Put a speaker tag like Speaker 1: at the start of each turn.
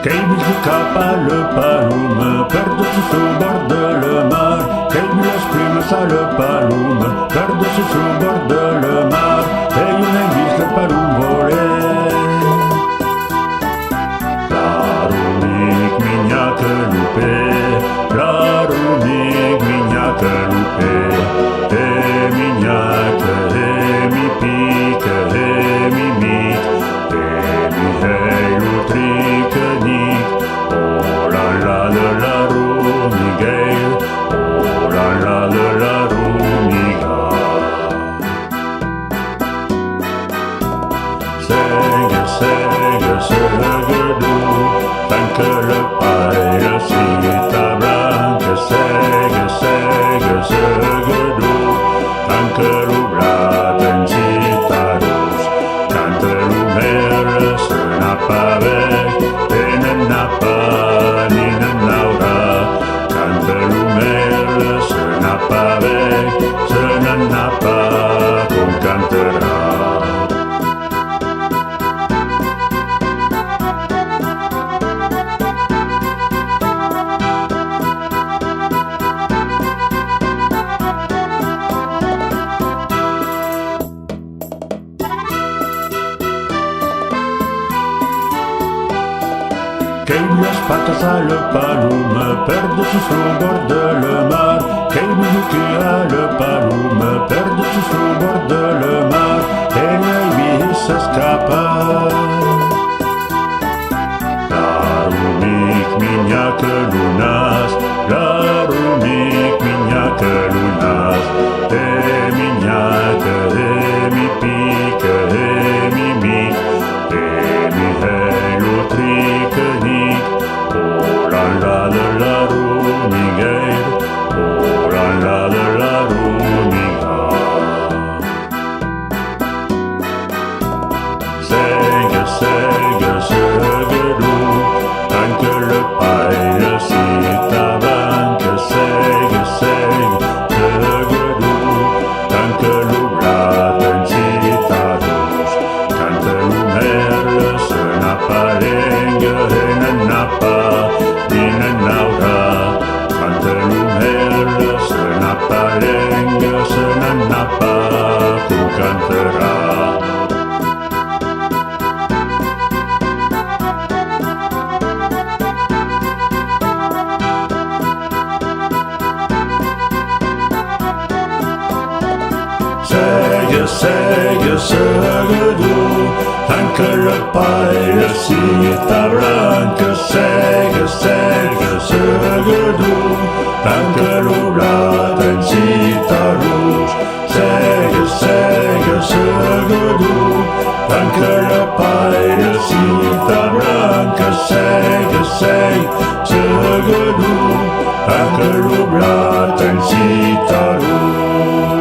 Speaker 1: Quem me escapa le palume, par-dessus sous bord de le mar. Quem me laisse plume ça le palume, par-dessus sous bord de le mar. Et une invite le palume voler. Plarumic mignacă lupe, plarumic mignacă lupe. E mignacă, e mi pică, e mi mic, e mi heilu tricănic. Oh la la la la rumigel, oh la la la la rumiga. Sega, sega, segădu, tancă le paie sita blancă. Sega, sega, segădu, tancă rubrat în cita rus. Cantă lumeră să n-apavec, pe n-apa, ni n-aura. Cantă lumeră să n-apavec, să n-apa, cum cantera. Quem me espata ça le palume, par-dessus sous bord de le mar. Quem me nuclea le palume, par-dessus sous bord de le mar. Et lui s'escapa. Larumic mignacă lunas, larumic mignacă lunas. E mignacă, e mi pică, e mi mic, e mi heilu tricănic. Oh la la la la rumigel, oh la la la la rumiga. Sega, sega, segădu, tancă le paie sita blancă. Sega, sega, segădu, tancă lucrat în cita rus. Cantă lumeră să n-apalengă, e n-apa, ni n-aura. Cantă lumeră să n-apalengă, să n-apa, cum cantera. Sega, sega, segădu, tancă le paie sita blancă. Sega, sega, segădu, tancă lucrat în cita rus. Sega, sega, segădu, tancă le paie sita blancă. Sega, sega, segădu, tancă lucrat în cita rus.